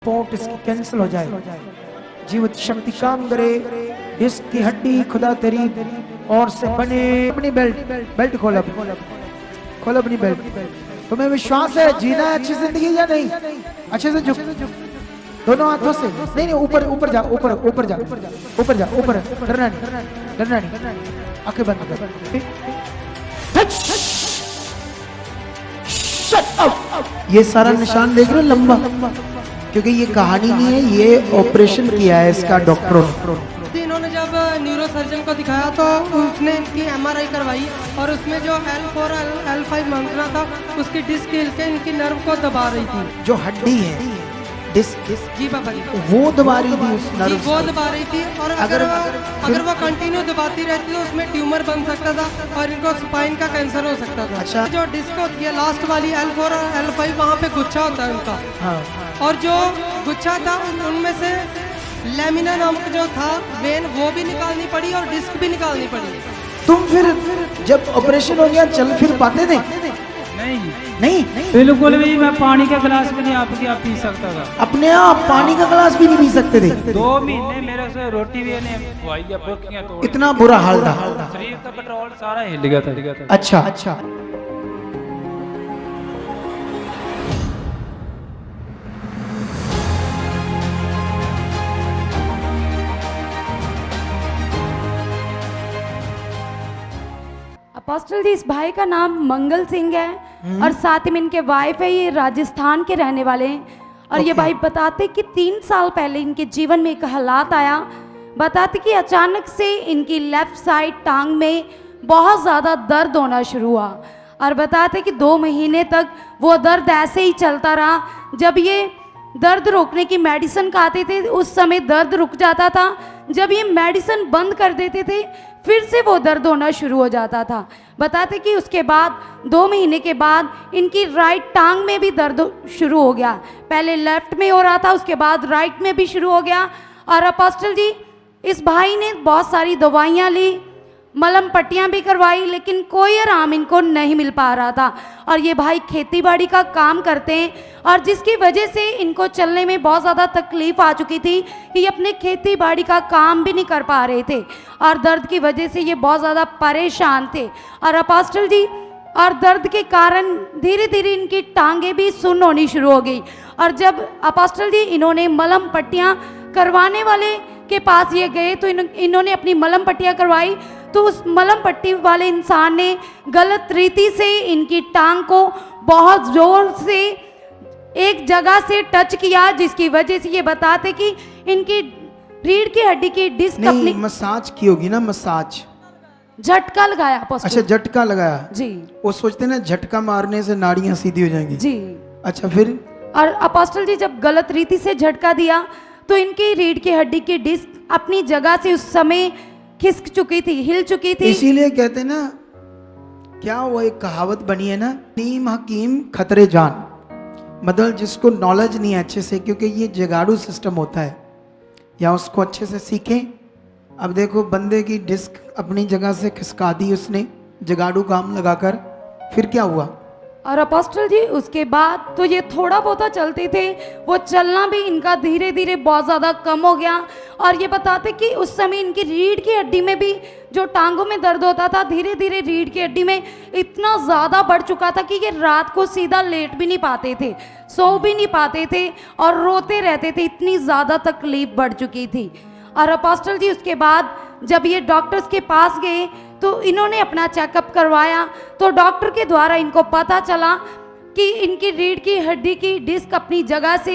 Report इसकी cancel हो जाए, जीवित शक्ति काम करे, इसकी हड्डी खुदा तेरी और से बने। अपनी बेल्ट खोल अपनी बेल्ट। तुम्हें विश्वास है जीना है अच्छी जिंदगी या नहीं? अच्छे से झुक, दोनों हाथों से। नहीं ऊपर जा, डरना नहीं। आंखें बंद कर। ये सारा निशान देख रहे हो लंबा, क्योंकि ये कहानी नहीं है, ये ऑपरेशन किया है इसका डॉक्टरों ने। इन्होंने जब न्यूरो सर्जन को दिखाया तो उसने इनकी एमआरआई करवाई और उसमें जो L4 L5 मंगना था उसकी डिस्क हिल के इनकी नर्व को दबा रही थी। जो हड्डी है डिस्क, जी पापा जी, वो दबा रही थी उस नर्व वो दबा रही थी। और अगर वो कंटिन्यू दबाती रहती तो उसमें ट्यूमर बन सकता था और इनको स्पाइन का कैंसर हो सकता था। अच्छा। जो डिस्क होती है लास्ट वाली L4 और L5, वहाँ पे गुच्छा होता है उनका। हाँ। और जो गुच्छा था उनमें से लैमिना नामक जो था वेन, वो भी निकालनी पड़ी और डिस्क भी निकालनी पड़ी। तुम फिर जब ऑपरेशन हो गया चल फिर पाते थे? नहीं बिल्कुल भी। मैं पानी का गिलास भी नहीं आप पी सकता था। अपने आप पानी का गिलास भी नहीं पी सकते थे? 2 महीने मेरे से रोटी भी नहीं खुआई है, बुर्कियां तोड़। इतना बुरा हाल था, शरीर का पेट्रोल सारा हिल गया था। अच्छा। अपोस्टल जी, इस भाई का नाम मंगल सिंह है और साथ में इनके वाइफ है, ये राजस्थान के रहने वाले हैं। और ये भाई बताते कि 3 साल पहले इनके जीवन में एक हालात आया। बताते कि अचानक से इनकी लेफ्ट साइड टांग में बहुत ज़्यादा दर्द होना शुरू हुआ और बताते कि 2 महीने तक वो दर्द ऐसे ही चलता रहा। जब ये दर्द रोकने की मेडिसिन खाते थे उस समय दर्द रुक जाता था, जब ये मेडिसिन बंद कर देते थे फिर से वो दर्द होना शुरू हो जाता था। बताते कि उसके बाद 2 महीने के बाद इनकी राइट टांग में भी दर्द शुरू हो गया। पहले लेफ्ट में हो रहा था, उसके बाद राइट में भी शुरू हो गया। और अपोस्टल जी, इस भाई ने बहुत सारी दवाइयाँ ली, मलहम पट्टियाँ भी करवाई, लेकिन कोई आराम इनको नहीं मिल पा रहा था। और ये भाई खेती बाड़ी का काम करते हैं और जिसकी वजह से इनको चलने में बहुत ज़्यादा तकलीफ़ आ चुकी थी कि ये अपने खेती बाड़ी का काम भी नहीं कर पा रहे थे और दर्द की वजह से ये बहुत ज़्यादा परेशान थे। और अपोस्टल जी, और दर्द के कारण धीरे धीरे इनकी टांगें भी सुन्न होनी शुरू हो गई। और जब अपोस्टल जी इन्होंने मलहम पट्टियाँ करवाने वाले के पास ये गए तो इन्होंने अपनी मलहम पट्टियाँ करवाई, तो उस मलहम पट्टी वाले इंसान ने गलत रीति से इनकी टांग को बहुत ज़ोर से एक जगह से टच किया, जिसकी वजह से ये बताते कि इनकी रीढ़ की हड्डी की डिस्क अपनी मसाज की होगी ना, मसाज झटका लगाया। अच्छा, झटका लगाया जी। वो सोचते ना झटका मारने से नाड़ियां सीधी हो जाएंगी जी। अच्छा, फिर? और अपोस्टल जी जब गलत रीति से झटका दिया तो इनकी रीढ़ की हड्डी की डिस्क अपनी जगह से उस समय खिसक चुकी थी, हिल चुकी थी। इसीलिए कहते ना, क्या वो एक कहावत बनी है ना, नीम हकीम खतरे जान। मतलब जिसको नॉलेज नहीं है अच्छे से, क्योंकि ये जगाड़ू सिस्टम होता है, या उसको अच्छे से सीखें। अब देखो, बंदे की डिस्क अपनी जगह से खिसका दी उसने जगाड़ू काम लगाकर, फिर क्या हुआ? और अपोस्टल जी उसके बाद तो ये थोड़ा बहुत चलते थे, वो चलना भी इनका धीरे धीरे बहुत ज़्यादा कम हो गया। और ये बताते कि उस समय इनकी रीढ़ की हड्डी में भी जो टांगों में दर्द होता था, धीरे धीरे रीढ़ की हड्डी में इतना ज़्यादा बढ़ चुका था कि ये रात को सीधा लेट भी नहीं पाते थे, सो भी नहीं पाते थे और रोते रहते थे, इतनी ज़्यादा तकलीफ बढ़ चुकी थी। और अपोस्टल जी उसके बाद जब ये डॉक्टर्स के पास गए तो इन्होंने अपना चेकअप करवाया, तो डॉक्टर के द्वारा इनको पता चला कि इनकी रीढ़ की हड्डी की डिस्क अपनी जगह से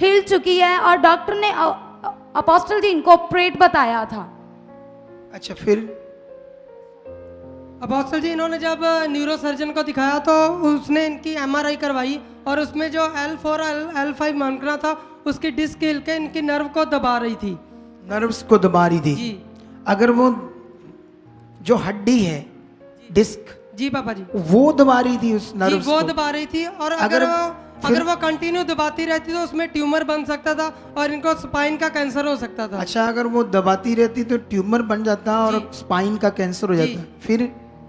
हिल चुकी है और डॉक्टर ने अपोस्टल जी इनको ऑपरेट बताया था। अच्छा, फिर? अपोस्टल जी इन्होंने जब न्यूरो सर्जन को दिखाया तो उसने इनकी एमआरआई करवाई और उसमें जो L4 L5 मंगना था उसकी डिस्क हिल के इनकी नर्व को दबा रही थी। नर्व्स को दबा रही थी? जी। अगर वो जो हड्डी है डिस्क, जी पापा जी, वो दबा रही थी उस नर्व्स वो को? दबा रही थी। और अगर वो कंटिन्यू दबाती रहती तो उसमें ट्यूमर बन सकता था और इनको स्पाइन का कैंसर हो सकता था। अच्छा, अगर वो दबाती रहती तो ट्यूमर बन जाता और स्पाइन का कैंसर हो जाता।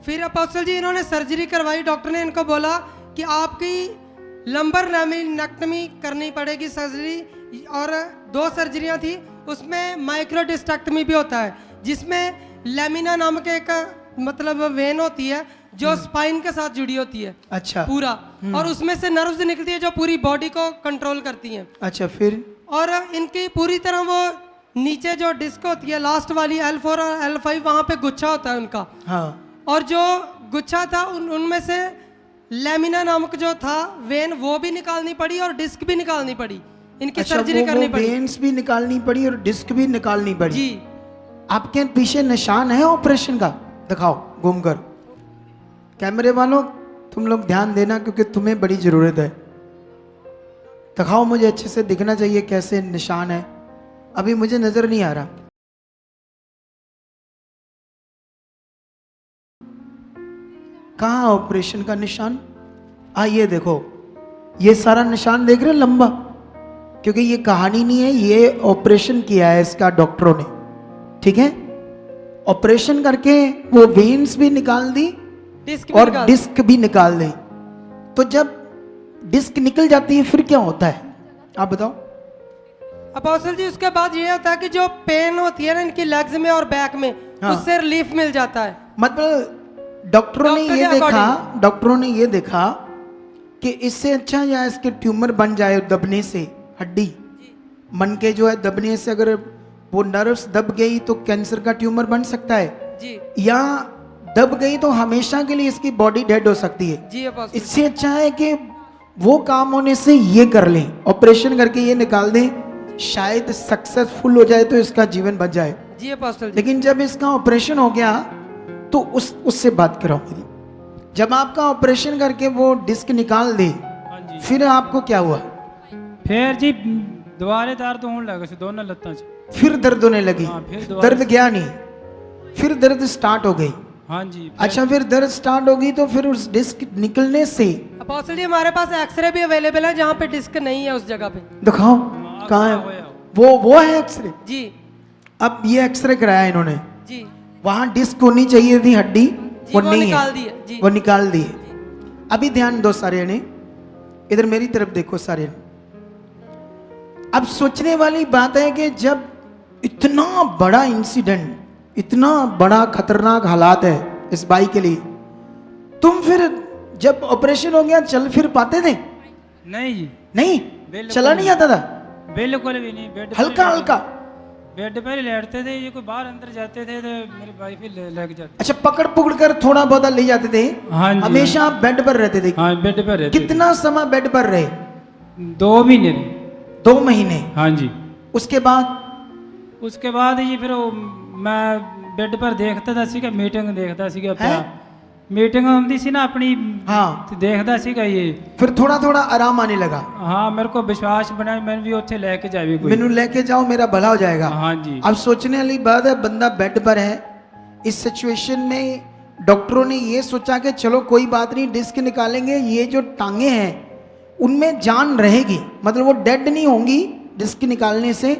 फिर अपोस्टल जी इन्होंने सर्जरी करवाई। डॉक्टर ने इनको बोला कि आपकी लंबर नेक्टमी करनी पड़ेगी सर्जरी, और 2 सर्जरियां थी, उसमें माइक्रोडिस्टेक्टमी भी होता है, जिसमें लेमिना नाम के एक मतलब वेन होती है जो स्पाइन के साथ जुड़ी होती है अच्छा पूरा, और उसमें से नर्व्स निकलती है जो पूरी बॉडी को कंट्रोल करती हैं। अच्छा फिर और इनकी पूरी तरह वो नीचे जो डिस्क होती है लास्ट वाली L4 और L5, वहाँ पे गुच्छा होता है उनका, हाँ और जो गुच्छा था उनमें से लेमिना नामक जो था वेन वो भी निकालनी पड़ी और डिस्क भी निकालनी पड़ी, इनकी अच्छा सर्जरी करनी पड़ी। वेन्स भी निकालनी पड़ी और डिस्क भी निकालनी पड़ी जी। आपके पीछे निशान है ऑपरेशन का, दिखाओ घूमकर। कैमरे वालों तुम लोग ध्यान देना क्योंकि तुम्हें बड़ी जरूरत है। दिखाओ, मुझे अच्छे से दिखना चाहिए कैसे निशान है, अभी मुझे नजर नहीं आ रहा। कहाँ ऑपरेशन का निशान? ये देखो, ये सारा निशान देख रहे हो लंबा, क्योंकि ये कहानी नहीं है, ये ऑपरेशन किया है इसका डॉक्टरों ने, ठीक है। ऑपरेशन करके वो वेन्स भी निकाल दी डिस्क भी और निकाल- डिस्क भी निकाल दी। तो जब डिस्क निकल जाती है फिर क्या होता है, आप बताओ। अपोस्टल जी, उसके बाद ये होता है कि जो पेन होती है ना इनकी लेग्स में और बैक में, हाँ। उससे रिलीफ मिल जाता है। मतलब डॉक्टरों ने डॉक्टर ये के देखा, डॉक्टरों ने ये देखा कि इससे अच्छा या इसके ट्यूमर बन जाए दबने से, हड्डी मन के जो है दबने से, अगर वो नर्व्स दब गई तो कैंसर का ट्यूमर बन सकता है, जी या दब गई तो हमेशा के लिए इसकी बॉडी डेड हो सकती है। जी अपोस्टल। इससे अच्छा है कि वो काम होने से ये कर लें, ऑपरेशन करके ये निकाल दें, शायद सक्सेसफुल हो जाए तो इसका जीवन बच जाए। जी अपोस्टल जी। लेकिन जब इसका ऑपरेशन हो गया तो उससे बात करो मेरी। जब आपका ऑपरेशन करके वो डिस्क निकाल दे, हाँ जी। फिर आपको क्या हुआ? फिर जी दोबारे दर्द होने लगे से दोनों लत्तां च। फिर दर्द होने लगी, हाँ, फिर दोबारा दर्द गया नहीं, फिर दर्द स्टार्ट हो गई। हाँ जी। अच्छा, फिर दर्द स्टार्ट हो गई तो फिर उस डिस्क निकलने से अपोस्टल जी, हमारे पास एक्सरे भी अवेलेबल है जहाँ पे डिस्क नहीं है उस जगह पे। दिखाओ कहाँ है वो है एक्सरे। जी अब ये एक्सरे कराया इन्होंने, जी वहां डिस्क होनी चाहिए थी, हड्डी जी, वो वो नहीं निकाल है, दी है, जी। वो निकाल दी है। अभी ध्यान दो सारे ने, इधर मेरी तरफ देखो सारे ने। अब सोचने वाली बात है कि जब इतना बड़ा इंसिडेंट, इतना बड़ा खतरनाक हालात है इस बाई के लिए, तुम फिर जब ऑपरेशन हो गया चल फिर पाते थे? नहीं जी, नहीं, बिल्कुल चला नहीं आता था, बिल्कुल भी नहीं। बेड हल्का हल्का। बेड पर ही लेटते थे, ये कोई बाहर अंदर जाते थे तो मेरी वाइफ ही लग जाती। अच्छा, पकड़ पकड़ कर थोड़ा बहुत ले जाते थे? हाँ जी। हमेशा आप बेड पर रहते थे? हाँ, बेड पर रहते कितना समय बेड पर रहे? थे। 2 महीने थे। 2 महीने। हाँ जी। उसके बाद उसके बाद जी फिर वो मैं बेड पर देखता था सीगा, मीटिंग देखता सीगा हैं? मीटिंग ਹੁੰਦੀ ਸੀ ना अपनी, हाँ, ਤੇ ਦੇਖਦਾ ਸੀਗਾ ये। फिर थोड़ा थोड़ा आराम आने लगा। हाँ, मेरे को विश्वास बना मैं भी ਉੱਥੇ ਲੈ ਕੇ ਜਾਵੇ कोई। मैनू लेके जाओ, मेरा भला हो जाएगा। हाँ जी। अब सोचने वाली बात है, बंदा बेड पर है, इस सिचुएशन में डॉक्टरों ने ये सोचा कि चलो कोई बात नहीं, डिस्क निकालेंगे, ये जो टांगे हैं उनमें जान रहेगी, मतलब वो डेड नहीं होंगी डिस्क निकालने से।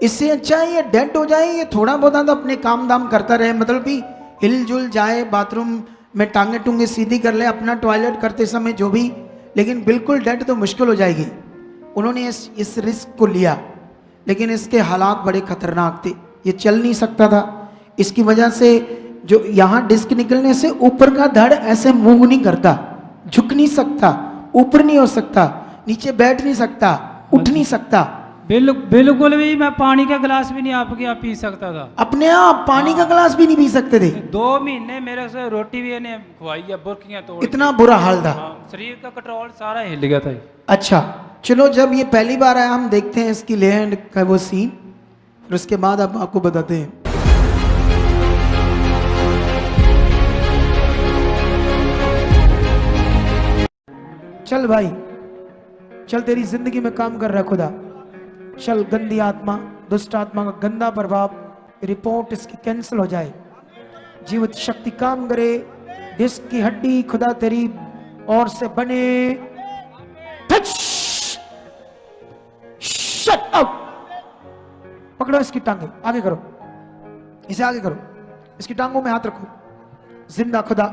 इससे अच्छा है ये डेड हो जाए, ये थोड़ा बहुत तो अपने काम दाम करता रहे, मतलब भी हिल जुल जाए, बाथरूम में टांगे टूंगे सीधी कर ले, अपना टॉयलेट करते समय जो भी, लेकिन बिल्कुल डेड तो मुश्किल हो जाएगी। उन्होंने इस रिस्क को लिया, लेकिन इसके हालात बड़े खतरनाक थे, ये चल नहीं सकता था। इसकी वजह से जो यहाँ डिस्क निकलने से ऊपर का धड़ ऐसे मूव नहीं करता, झुक नहीं सकता, ऊपर नहीं हो सकता, नीचे बैठ नहीं सकता, उठ नहीं सकता, बिल्कुल भी मैं पानी का गिलास भी नहीं आपके यहाँ पी सकता था। अपने आप पानी का गिलास भी नहीं पी सकते थे। 2 महीने मेरे से रोटी भी इन्हें खुआई है, बुरकियां तोड़। इतना बुरा हाल था। हाँ, शरीर का कंट्रोल सारा हिल गया था। अच्छा चलो, जब ये पहली बार आया हम देखते हैं इसकी लैंड का वो सीन, फिर उसके बाद अब आपको बताते हैं। चल भाई चल, तेरी जिंदगी में काम कर रहा खुदा, चल। गंदी आत्मा, दुष्ट आत्मा का गंदा प्रभाव, रिपोर्ट इसकी कैंसिल हो जाए, जीवित शक्ति काम करे, डिस्क की हड्डी खुदा तेरी ओर से बने। शट अप, पकड़ो इसकी टांगे, आगे करो, इसे आगे करो, इसकी टांगों में हाथ रखो। जिंदा खुदा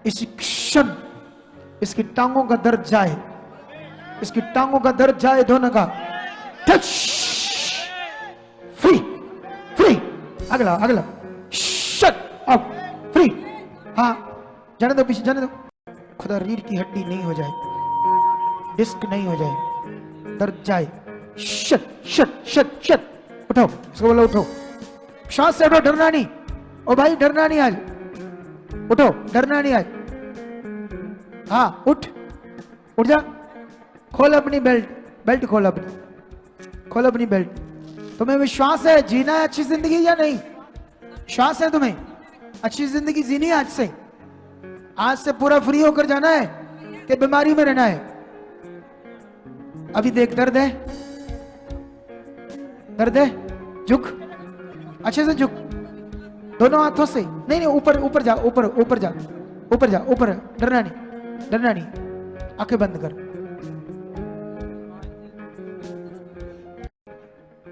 इसी क्षण इसकी टांगों का दर्द जाए, इसकी टांगों का दर्द जाए दोनों का। टच, फ्री फ्री, अगला अगला, शट अप, फ्री। हाँ जाने दो, पीछे जाने दो। खुदा रीढ़ की हड्डी नहीं हो जाए, डिस्क नहीं हो जाए, दर्द जाए। शट शट शट शट, उठो, इसको बोलो उठो, सांस से उठो, डरना नहीं। ओ भाई डरना नहीं आज, उठो, डरना नहीं आज। हाँ उठ, उठ जा, खोल अपनी बेल्ट, बेल्ट खोल अपनी, खोल अपनी बेल्ट। तुम्हें विश्वास है जीना है अच्छी जिंदगी या नहीं? विश्वास है तुम्हें अच्छी जिंदगी जीनी है आज से? आज से पूरा फ्री होकर जाना है कि बीमारी में रहना है? अभी देख, दर्द है, दर्द है, झुक, अच्छे से झुक, दोनों हाथों से। नहीं नहीं, ऊपर ऊपर जा, ऊपर ऊपर जा, ऊपर जा, ऊपर, डरना नहीं, डरना नहीं। आंखें बंद कर,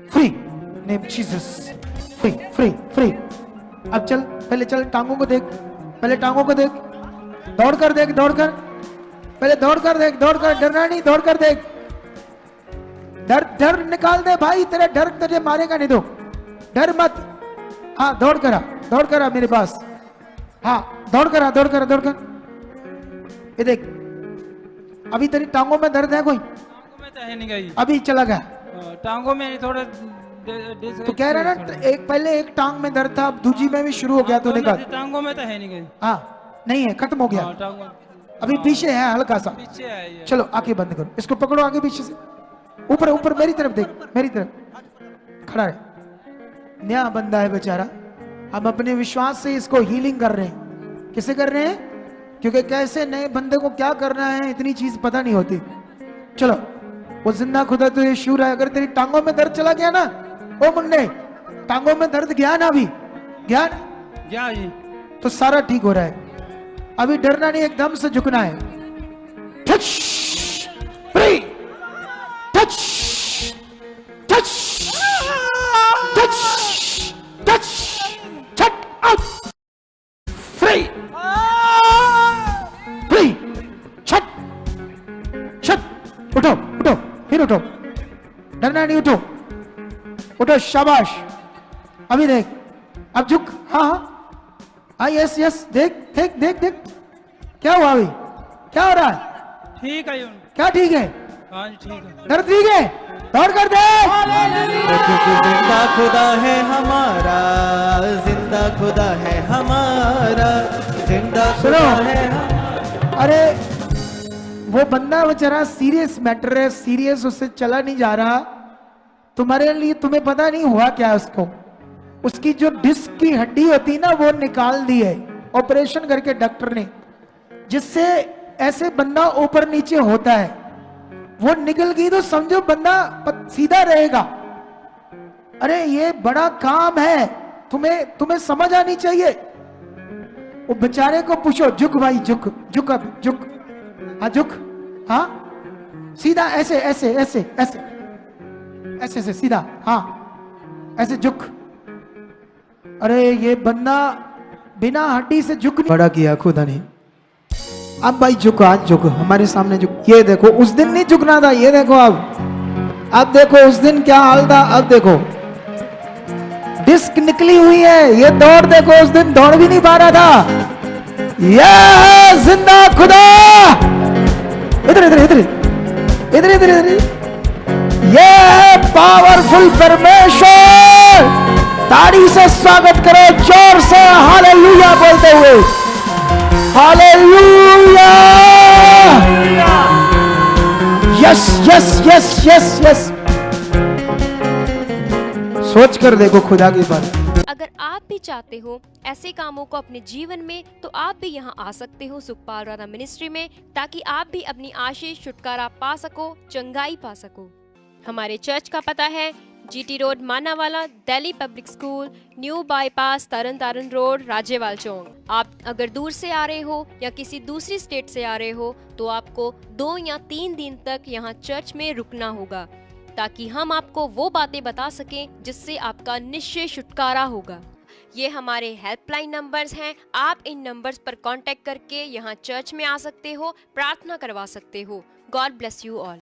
free, name Jesus, free free free. अब चल, पहले चल, टांगों को देख, पहले टांगों को देख, दौड़ कर देख, दौड़ कर, पहले दौड़ कर देख, दौड़ कर, डरना नहीं, दौड़ कर देख। डर डर निकाल दे भाई, तेरा डर तुझे मारेगा नहीं, तो डर मत। हाँ दौड़ करा, दौड़ करा मेरे पास, हाँ दौड़ करा, दौड़ करा, दौड़ कर। ये देख, अभी तेरी टांगों में दर्द है कोई? टांगों में तो है नहीं गई, अभी चला गया? टांगों में थोड़ा तो कह रहा ना, एक पहले एक टांग में दर्द था, अब दूजी में भी शुरू हो गया, तूने कहा। टांगों में तो है नहीं गई। हाँ नहीं है, खत्म हो गया, टांगों अभी पीछे है हल्का सा। पीछे है ये। चलो आंखें बंद करो, इसको पकड़ो आगे पीछे से, ऊपर ऊपर, मेरी तरफ देख, मेरी तरफ खड़ा है। नया बंदा है बेचारा, हम अपने विश्वास से इसको हीलिंग कर रहे हैं। किसे कर रहे हैं? क्योंकि कैसे नए बंदे को क्या करना है इतनी चीज पता नहीं होती। चलो, वो जिंदा खुदा तो ये शूर है। अगर तेरी टांगों में दर्द चला गया ना, ओ मुन्ने, टांगों में दर्द गया ना, अभी गया क्या जी? तो सारा ठीक हो रहा है। अभी डरना नहीं, एकदम से झुकना है। Touch, free, touch touch touch touch, छट आउट, फ्री फ्री, छट छट, उठो उठो, फिर उठो, डरना नहीं, उठो उठो, शाबाश। अभी देख, अब झुक, हाँ हाँ हाँ, यस यस, देख देख देख देख, क्या हुआ अभी, क्या हो रहा है? ठीक है क्या ठीक है? हाँ जी ठीक है। दर्द ठीक है? दौड़ कर दे। जिंदा खुदा है हमारा, जिंदा खुदा है हमारा, जिंदा खुदा है हमारा। अरे वो बंदा बेचारा सीरियस मैटर है, सीरियस, उससे चला नहीं जा रहा। तुम्हारे लिए, तुम्हें पता नहीं हुआ क्या है उसको। उसकी जो डिस्क की हड्डी होती ना, वो निकाल दी है ऑपरेशन करके डॉक्टर ने, जिससे ऐसे बंदा ऊपर नीचे होता है। वो निकल गई तो समझो बंदा सीधा रहेगा। अरे ये बड़ा काम है, तुम्हें समझ आनी चाहिए। वो बेचारे को पूछो, झुक भाई, झुक झुक, अब झुक, हाँ झुक, हाँ सीधा, ऐसे ऐसे ऐसे ऐसे ऐसे ऐसे सीधा, हाँ ऐसे झुक। अरे ये बंदा बिना हड्डी से झुक नहीं, बड़ा किया खुदा ने। अब भाई झुक, आज झुक, हमारे सामने झुक। ये देखो, उस दिन नहीं झुकना था, ये देखो अब देखो उस दिन क्या हाल था, अब देखो डिस्क निकली हुई है। ये दौड़ देखो, उस दिन दौड़ भी नहीं पा रहा था। ये जिंदा खुदा, इधर इधर इधर इधर इधर इधर, ये पावरफुल परमेश्वर। ताड़ी से स्वागत करो, जोर से हालेलुया बोलते हुए, hallelujah. Yes yes yes yes yes, सोच कर देखो खुदा की बात। अगर आप भी चाहते हो ऐसे कामों को अपने जीवन में, तो आप भी यहाँ आ सकते हो सुखपाल राणा मिनिस्ट्री में, ताकि आप भी अपनी आशीष, छुटकारा पा सको, चंगाई पा सको। हमारे चर्च का पता है GT road, Manawala, Delhi public school, new bypass, Tarn Taran road, Rajyawal Chowk. आप अगर दूर से आ रहे हो या किसी दूसरी स्टेट से आ रहे हो, तो आपको 2 या 3 दिन तक यहाँ चर्च में रुकना होगा, ताकि हम आपको वो बातें बता सकें जिससे आपका निश्चय छुटकारा होगा। ये हमारे हेल्पलाइन नंबर्स हैं। आप इन नंबर्स पर कांटेक्ट करके यहाँ चर्च में आ सकते हो, प्रार्थना करवा सकते हो। God bless you all.